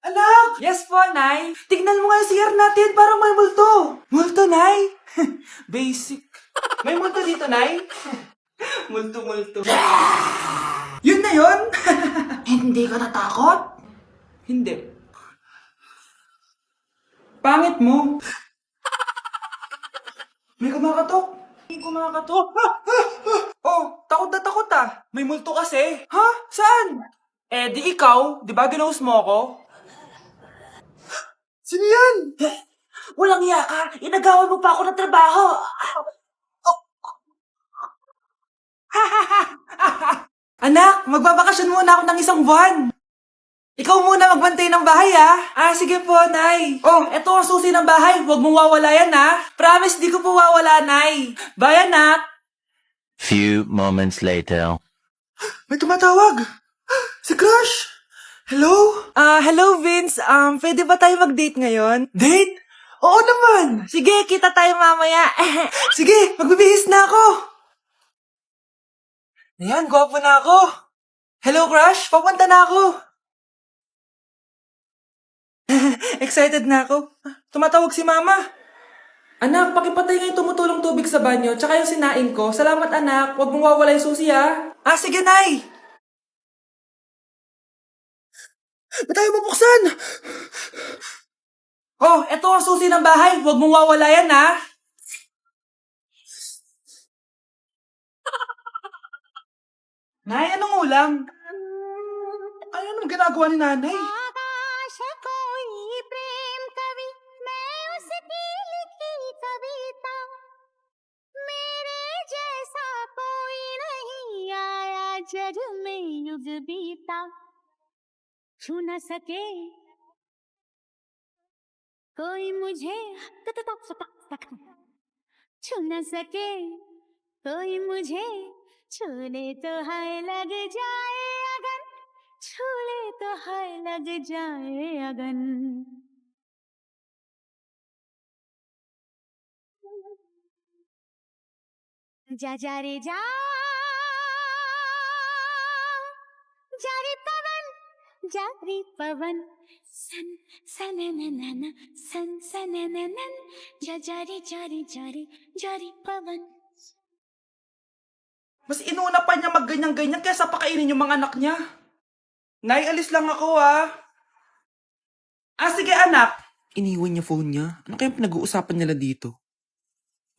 Anak! Yes po, Nay. Tignan mo nga yung CR natin, parang may multo. Multo, Nay? Basic. May multo dito, Nay? Multo. Yun na yun? Hindi ka natakot? Hindi. Pangit mo. May kumakatok. Oh, takot na takot ah. May multo kasi. Ha? Saan? Eh, di ikaw. Di ba ginose mo ako? Sino yan? Walang iya ka. Inagawan mo pa ako ng trabaho. Anak, magbabakasyon muna ako ng isang buwan. Ikaw muna magbantay ng bahay, ah. Sige po, Nay. Oh, eto ang susi ng bahay. Huwag mong wawala yan, ah. Promise, di ko po wawala, Nay. Bye, anak. Few moments later. May tumatawag. Si Crush. Hello? Hello, Vince. Pwede ba tayo mag-date ngayon? Date? Oo naman. Sige, kita tayo mamaya. Sige, magbibihis na ako. Ayan, gwapo na ako. Hello, Crush. Papunta na ako. Excited na ako. Tumatawag si Mama. Anak, pakipatay nga yung tumutulong tubig sa banyo, tsaka yung sinain ko. Salamat, anak. Huwag mong wawala yung susi, ha? Sige, Nay. Ba't tayo mabuksan? Oh, eto ang susi ng bahay. Huwag mong wawala yan, ha? Nay, anong ulam? Ay, anong ginagawa ni Nanay? आकाश कोई प्रेम कवि मैं उसकी लिखी कविता मेरे जैसा कोई नहीं आया जग में युग बीता छू न सके कोई मुझे छू न सके कोई मुझे छूले तो हाय लग जाए अगन छूले तो हाय लग जाए अगन जा जा रे जा जा रे पवन सन सनननन सन सनननन जा रे पवन Mas inuna pa niya magganyan-ganyan kaysa pakainin yung mga anak niya. Nay, alis lang ako, ha? Sige, anak. Iniwan niya phone niya. Ano kayang pinag-uusapan nila dito?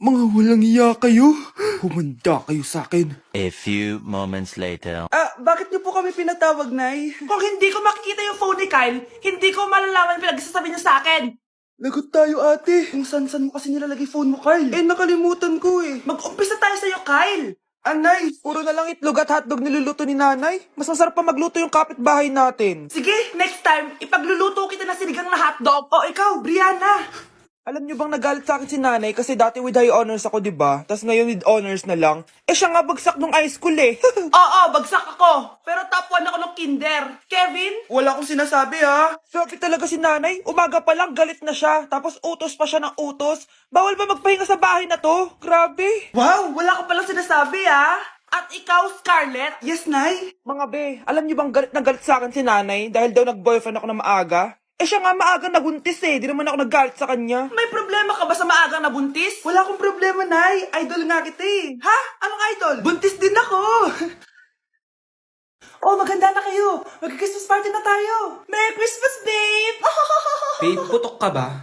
Mga walang iya kayo. Humanda kayo sa akin. A few moments later. Bakit niyo po kami pinatawag, Nay? Kung hindi ko makikita yung phone ni Kyle, hindi ko malalaman pinagsasabi niyo sa akin. Lagot tayo, ate. Kung san-san mo kasi nilalagay phone mo, Kyle. Nakalimutan ko eh. Mag-umpisa tayo sa'yo, Kyle. Anay, puro na lang itlog at hotdog niluluto ni nanay. Mas masarap pa magluto yung kapitbahay natin. Sige, next time, ipagluluto kita ng sinigang na hotdog. O ikaw, Brianna. Alam niyo bang nagalit sa akin si nanay kasi dati with high honors ako, diba? Tapos ngayon with honors na lang. Siya nga bagsak nung high school eh. Oo, bagsak ako. Pero top 1 ako nung kinder. Kevin? Wala akong sinasabi ha. Sabi talaga si nanay, umaga pa lang galit na siya. Tapos utos pa siya ng utos. Bawal ba magpahinga sa bahay na to? Grabe. Wow, wala ka palang sinasabi ha. At ikaw, Scarlett? Yes, Nay? Mga be, alam niyo bang galit na galit sa akin si nanay dahil daw nag-boyfriend ako na maaga? Siya nga maagang nabuntis eh. Di naman ako naggalit sa kanya. May problema ka ba sa maagang nabuntis? Wala akong problema, Nay. Idol nga kita eh. Ha? Anong idol? Buntis din ako. Oh, maganda na kayo. Mag-Christmas party na tayo. Merry Christmas, babe! Babe, putok ka ba?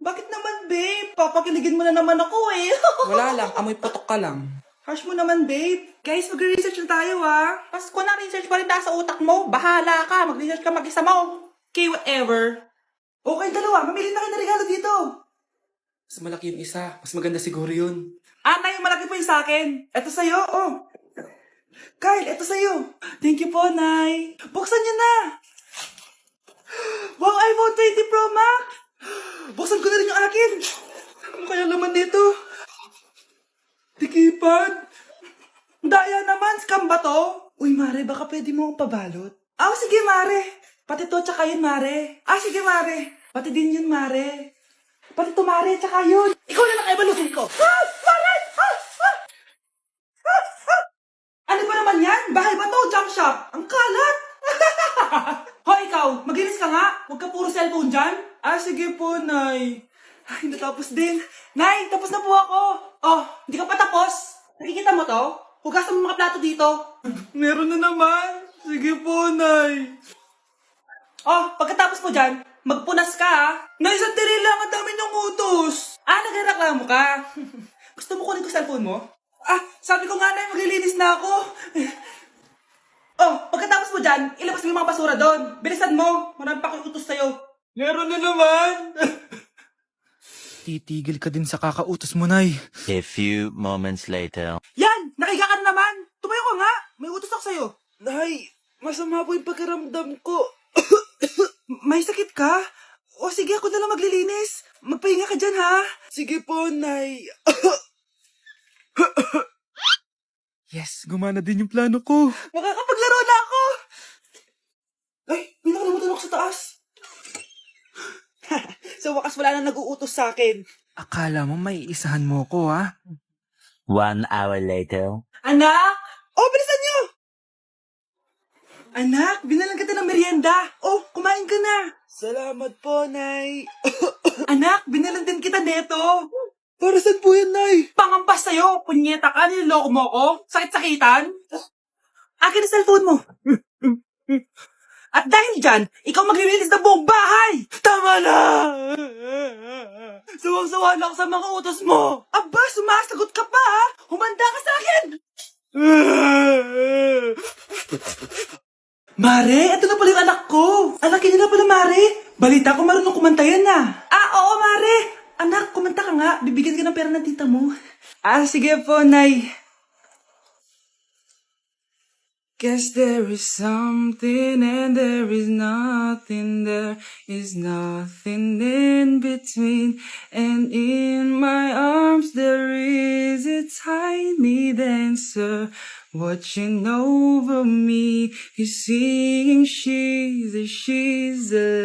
Bakit naman, babe? Papakiligin mo na naman ako eh. Wala lang, amoy putok ka lang. Harsh mo naman, babe. Guys, mag-research na tayo ah. Pasko na, research pa rin nasa utak mo. Bahala ka, mag-research ka mag-isa mo. Okay, whatever. Okay, dalawa. Mamili na kayo ng regalo dito. Mas malaki yung isa. Mas maganda siguro yun. Nay, malaki po yung sa akin. Ito sa'yo, oh. Kyle, ito sa'yo. Thank you po, Nay. Buksan niyo na. Wow, iPhone 20 Pro Max. Buksan ko na rin yung akin. Ano kaya laman dito? Tikipad. Daya naman, scam ba to? Uy, Mare, baka pwede mo akong pabalot. Sige, Mare. Pati to, tsaka yun, Mare. Sige, Mare. Pati din yun, Mare. Pati to, Mare, tsaka yun. Ikaw na lang ibalutin ko. Mare! Ano ba naman yan? Bahay ba to? Junk shop? Ang kalat! Hoy, ikaw, magilis ka nga. Huwag ka puro cellphone dyan? Ah, sige po, Nay. Ay, natapos din. Nay, tapos na po ako. Oh, hindi ka pa tapos? Nakikita mo to? Hugasan mo mga plato dito. Meron na naman. Sige po, Nay. Oh, pagkatapos mo dyan, magpunas ka ha. Nay, sandali lang. Ang dami niyong utos. Ah, nagreklamo ka. Gusto mo kunin ko cellphone mo? Ah, sabi ko nga, Nay, maglilinis na ako. Oh, pagkatapos mo dyan, ilabas mo yung mga basura doon. Bilisan mo. Marami pa akong utos sa'yo. Meron na naman. Titigil ka din sa kakautos mo, Nay. A few moments later. Yan! Nakiga ka na naman! Tumayo ka nga! May utos ako sa'yo. Nay, masama po yung pakiramdam ko. May sakit ka? O sige, ako na lang maglilinis. Magpahinga ka dyan, ha? Sige po, Nay. Yes, gumana din yung plano ko. Makakapaglaro na ako! Ay, may nakalimutan ako sa taas. Sa wakas wala nang nag-uutos sa akin. Akala mo may isahan mo ko, ha? 1 hour later. Anak! Oh, bilisan niyo! Anak, binalan kita ng merienda. Oh, kumain ka na. Salamat po, Nay. Anak, binalan din kita neto. Para saan po yan, Nay? Pangampas sa'yo. Punyeta ka, niloloko mo ko. Sakit-sakitan. Akin ang cellphone mo. At dahil dyan, ikaw maglilinis ng buong bahay! Tama na! Sawang-sawa na ako sa mga utos mo! Aba, sumasagot ka pa ha! Humanda ka sa akin! Mare, ito na pala yung anak ko! Anakin niyo na pala, Mare! Balita ko marunong kumanta yan na! Ah, oo, Mare! Anak, kumanta ka nga. Bibigyan ka ng pera ng tita mo. Ah, sige po, Nay. Guess there is something and there is nothing. There is nothing in between. And in my arms there is a tiny dancer watching over me. He's singing she's a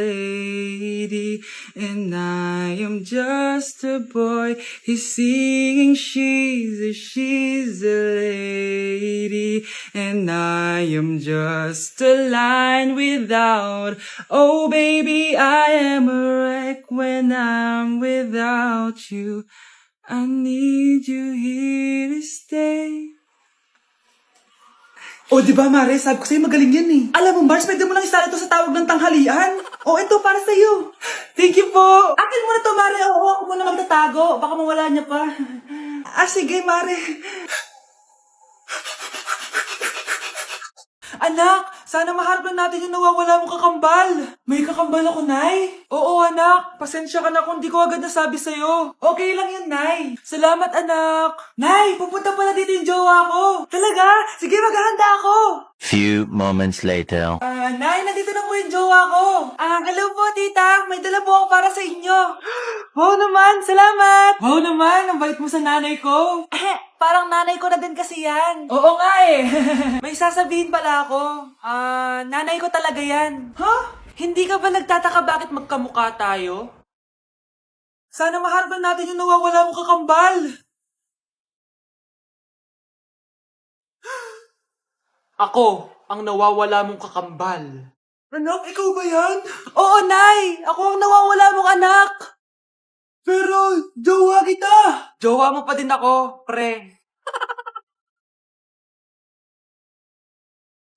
lady. And I am just a boy. He's singing she's a lady. And I am just a line without. Oh baby, I am a wreck when I'm without you. I need you here to stay. O, di ba, Mare? Sabi ko sa'yo, magaling yan eh. Alam mo, Mars, pwede mo lang isala ito sa tawag ng tanghalian. O, ito, para sa'yo. Thank you po. Akin mo na to, Mare. Oo, ako muna magtatago. Baka mawala niya pa. Ah, sige, Mare. Anak, sana maharap lang natin yung nawawala mong kakambal. May kakambal ako, Nay. Oo, anak. Pasensya ka na kung di ko agad nasabi sa'yo. Okay lang yun, Nay. Salamat, anak. Nay, pupunta pala dito yung jowa ko. Talaga? Sige, maghahanda ako. Few moments later. Nay, nandito na po yung jowa ko. Hello po, tita. May dala po ako para sa inyo. Wow naman, salamat. Wow naman, ang bait mo sa nanay ko. Parang nanay ko na din kasi yan. Oo nga eh. May sasabihin pala ako. Nanay ko talaga yan. Huh? Hindi ka ba nagtataka bakit magkamukha tayo? Sana maharap natin yung nawawala mong kakambal. Ako, ang nawawala mong kakambal. Anak, ikaw ba yan? Oo, Nay! Ako ang nawawala mong anak! Pero, jowa kita! Jowa mo pa din ako, pre.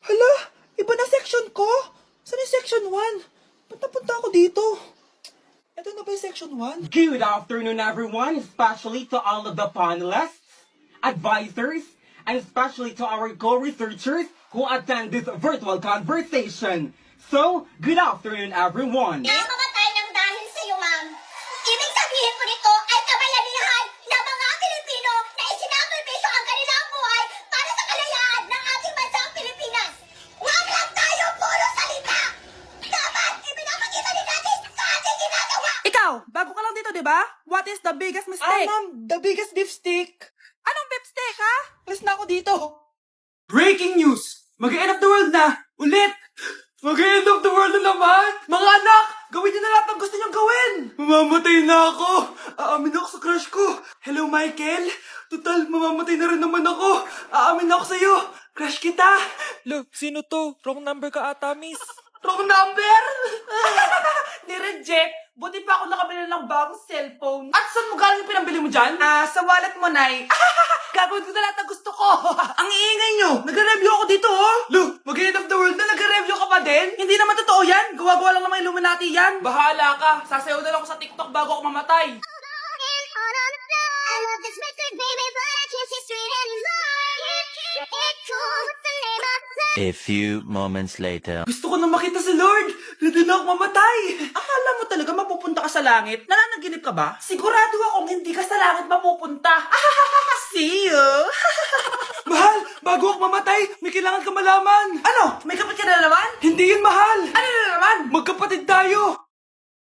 Hala, iba na section ko? Saan yung section 1? Ba't napunta ako dito? Ito na ba yung section 1? Good afternoon, everyone, especially to all of the panelists, advisors, and especially to our co-researchers who attend this virtual conversation. So, good afternoon, everyone. Namamatay ng dahil sa iyo, ma'am. Ibig sabihin ko nito ay kabayanihan ng mga Pilipino na isinakripisyo ang kanilang buhay para sa kalayaan ng ating bansang Pilipinas. Huwag lang tayo puro salita! Dapat ipinapakita din natin sa ating ginagawa! Ikaw, bago ka lang dito, di ba? What is the biggest mistake? Ma'am, the biggest beef stick. Anong beef stick, ha? Alis na ako dito. Breaking news! Mag-end of the world na! Ulit! Mag-end of the world na naman! Mga anak! Gawin niyo na lahat ng gusto niyong gawin! Mamamatay na ako! Aamin ako sa crush ko! Hello, Michael! Total, mamamatay na rin naman ako! Aamin ako sa'yo! Crush kita! Lo, sino to? Wrong number ka ata, miss. Wrong number! Ni-reject. Buti pa ako nakabili ng bagong cellphone. At saan mo galing yung pinambili mo dyan? Sa wallet mo, Nay. Gagawin ko na lahat ng gusto ko. Ang iingay nyo. Nag-review ako dito, oh. Lu, mag-end of the world na nag-review ka pa din? Hindi naman totoo yan. Gawa-gawa lang naman Illuminati yan. Bahala ka. Sasayaw na lang ako sa TikTok bago ako mamatay. I love this record, baby, but I can't see straight anymore. It's cool, what's the name of the A few moments later. Gusto ko na makita si Lord. Ready na ako mamatay. Akala mo talaga mapupunta ka sa langit? Nananaginip ka ba? Sigurado akong hindi ka sa langit mapupunta. See you. Mahal, bago ako mamatay, may kailangan ka malaman. Ano? May kapatid ka na naman? Hindi yun, mahal. Ano na naman? Magkapatid tayo.